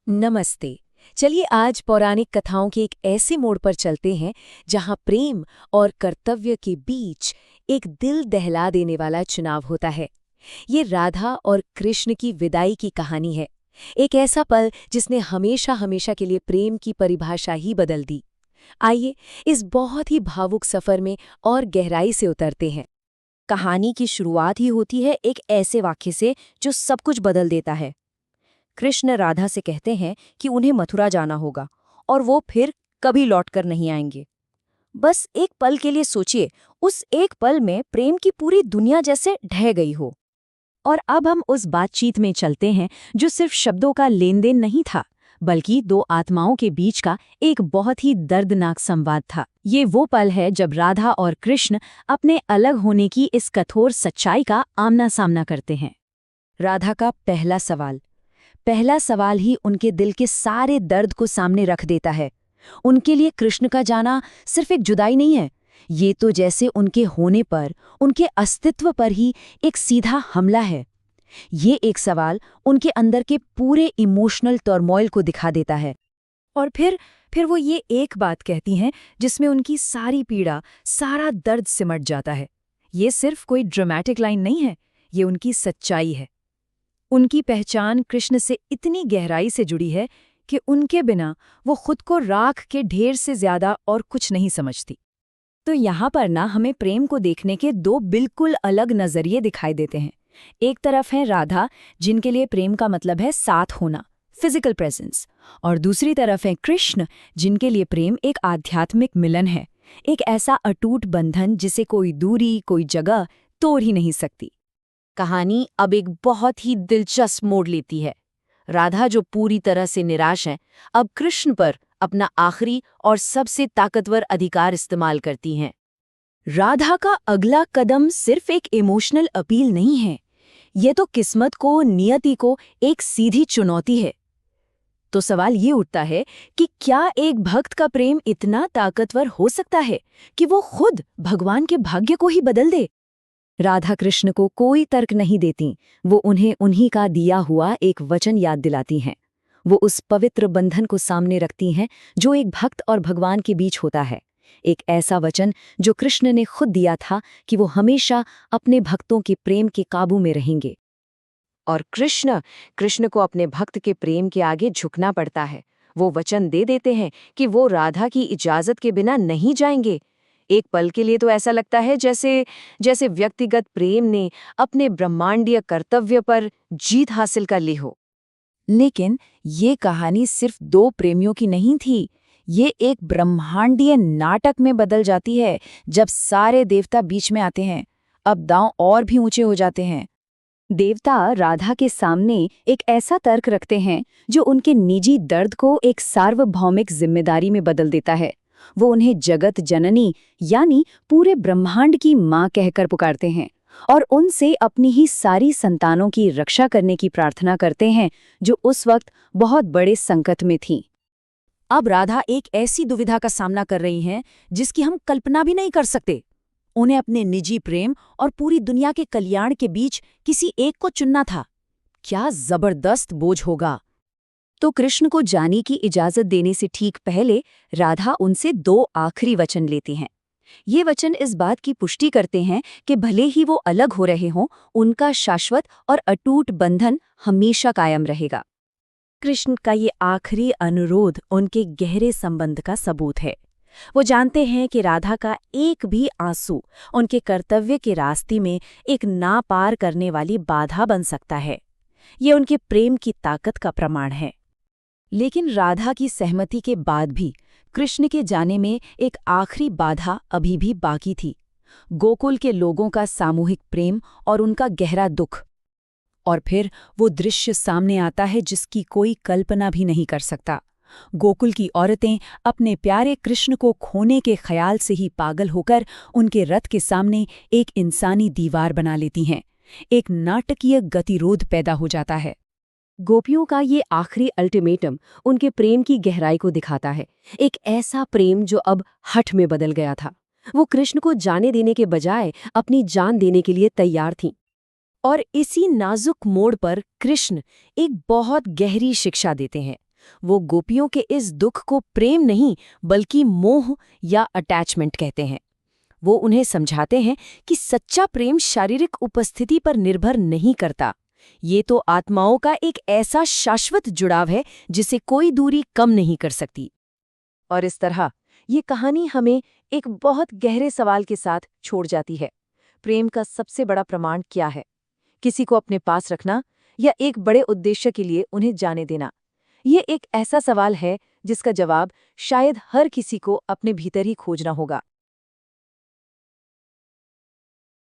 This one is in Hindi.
नमस्ते। चलिए आज पौराणिक कथाओं के एक ऐसे मोड़ पर चलते हैं जहां प्रेम और कर्तव्य के बीच एक दिल दहला देने वाला चुनाव होता है। ये राधा और कृष्ण की विदाई की कहानी है। एक ऐसा पल जिसने हमेशा हमेशा के लिए प्रेम की परिभाषा ही बदल दी। आइए इस बहुत ही भावुक सफर में और गहराई से उतरते हैं। कहानी की शुरुआत ही होती है एक ऐसे वाक्य से जो सब कुछ बदल देता है। कृष्ण राधा से कहते हैं कि उन्हें मथुरा जाना होगा और वो फिर कभी लौटकर नहीं आएंगे। बस एक पल के लिए सोचिए, उस एक पल में प्रेम की पूरी दुनिया जैसे ढह गई हो। और अब हम उस बातचीत में चलते हैं जो सिर्फ शब्दों का लेन देन नहीं था, बल्कि दो आत्माओं के बीच का एक बहुत ही दर्दनाक संवाद था। ये वो पल है जब राधा और कृष्ण अपने अलग होने की इस कठोर सच्चाई का आमना सामना करते हैं। राधा का पहला सवाल ही उनके दिल के सारे दर्द को सामने रख देता है। उनके लिए कृष्ण का जाना सिर्फ एक जुदाई नहीं है, ये तो जैसे उनके होने पर, उनके अस्तित्व पर ही एक सीधा हमला है। ये एक सवाल उनके अंदर के पूरे इमोशनल टर्मोइल को दिखा देता है। और फिर वो ये एक बात कहती हैं जिसमें उनकी सारी पीड़ा, सारा दर्द सिमट जाता है। ये सिर्फ कोई ड्रामेटिक लाइन नहीं है, ये उनकी सच्चाई है। उनकी पहचान कृष्ण से इतनी गहराई से जुड़ी है कि उनके बिना वो खुद को राख के ढेर से ज्यादा और कुछ नहीं समझती। तो यहाँ पर ना हमें प्रेम को देखने के दो बिल्कुल अलग नजरिए दिखाई देते हैं। एक तरफ है राधा, जिनके लिए प्रेम का मतलब है साथ होना, फिजिकल प्रेजेंस, और दूसरी तरफ है कृष्ण, जिनके लिए प्रेम एक आध्यात्मिक मिलन है, एक ऐसा अटूट बंधन जिसे कोई दूरी, कोई जगह तोड़ ही नहीं सकती। कहानी अब एक बहुत ही दिलचस्प मोड़ लेती है। राधा, जो पूरी तरह से निराश है, अब कृष्ण पर अपना आखिरी और सबसे ताकतवर अधिकार इस्तेमाल करती हैं। राधा का अगला कदम सिर्फ एक इमोशनल अपील नहीं है, ये तो किस्मत को, नियति को एक सीधी चुनौती है। तो सवाल ये उठता है कि क्या एक भक्त का प्रेम इतना ताकतवर हो सकता है कि वो खुद भगवान के भाग्य को ही बदल दे? राधा कृष्ण को कोई तर्क नहीं देती, वो उन्हें उन्हीं का दिया हुआ एक वचन याद दिलाती हैं। वो उस पवित्र बंधन को सामने रखती हैं जो एक भक्त और भगवान के बीच होता है, एक ऐसा वचन जो कृष्ण ने खुद दिया था कि वो हमेशा अपने भक्तों के प्रेम के काबू में रहेंगे। और कृष्ण को अपने भक्त के प्रेम के आगे झुकना पड़ता है। वो वचन दे देते हैं कि वो राधा की इजाजत के बिना नहीं जाएंगे। एक पल के लिए तो ऐसा लगता है जैसे व्यक्तिगत प्रेम ने अपने ब्रह्मांडीय कर्तव्य पर जीत हासिल कर ली हो। लेकिन ये कहानी सिर्फ दो प्रेमियों की नहीं थी, ये एक ब्रह्मांडीय नाटक में बदल जाती है जब सारे देवता बीच में आते हैं। अब दांव और भी ऊंचे हो जाते हैं। देवता राधा के सामने एक ऐसा तर्क रखते हैं जो उनके निजी दर्द को एक सार्वभौमिक जिम्मेदारी में बदल देता है। वो उन्हें जगत जननी यानी पूरे ब्रह्मांड की मां कहकर पुकारते हैं और उनसे अपनी ही सारी संतानों की रक्षा करने की प्रार्थना करते हैं जो उस वक्त बहुत बड़े संकट में थीं। अब राधा एक ऐसी दुविधा का सामना कर रही हैं जिसकी हम कल्पना भी नहीं कर सकते। उन्हें अपने निजी प्रेम और पूरी दुनिया के कल्याण के बीच किसी एक को चुनना था। क्या जबरदस्त बोझ होगा। तो कृष्ण को जाने की इजाजत देने से ठीक पहले राधा उनसे दो आखिरी वचन लेती हैं। ये वचन इस बात की पुष्टि करते हैं कि भले ही वो अलग हो रहे हों, उनका शाश्वत और अटूट बंधन हमेशा कायम रहेगा। कृष्ण का ये आखिरी अनुरोध उनके गहरे संबंध का सबूत है। वो जानते हैं कि राधा का एक भी आंसू उनके कर्तव्य के रास्ते में एक ना पार करने वाली बाधा बन सकता है। ये उनके प्रेम की ताकत का प्रमाण है। लेकिन राधा की सहमति के बाद भी कृष्ण के जाने में एक आखिरी बाधा अभी भी बाकी थी, गोकुल के लोगों का सामूहिक प्रेम और उनका गहरा दुख। और फिर वो दृश्य सामने आता है जिसकी कोई कल्पना भी नहीं कर सकता। गोकुल की औरतें अपने प्यारे कृष्ण को खोने के ख्याल से ही पागल होकर उनके रथ के सामने एक इंसानी दीवार बना लेती हैं। एक नाटकीय गतिरोध पैदा हो जाता है। गोपियों का ये आखिरी अल्टीमेटम उनके प्रेम की गहराई को दिखाता है, एक ऐसा प्रेम जो अब हठ में बदल गया था। वो कृष्ण को जाने देने के बजाय अपनी जान देने के लिए तैयार थीं। और इसी नाजुक मोड़ पर कृष्ण एक बहुत गहरी शिक्षा देते हैं। वो गोपियों के इस दुख को प्रेम नहीं बल्कि मोह या अटैचमेंट कहते हैं। वो उन्हें समझाते हैं कि सच्चा प्रेम शारीरिक उपस्थिति पर निर्भर नहीं करता। ये तो आत्माओं का एक ऐसा शाश्वत जुड़ाव है जिसे कोई दूरी कम नहीं कर सकती। और इस तरह ये कहानी हमें एक बहुत गहरे सवाल के साथ छोड़ जाती है। प्रेम का सबसे बड़ा प्रमाण क्या है? किसी को अपने पास रखना या एक बड़े उद्देश्य के लिए उन्हें जाने देना? ये एक ऐसा सवाल है जिसका जवाब शायद हर किसी को अपने भीतर ही खोजना होगा।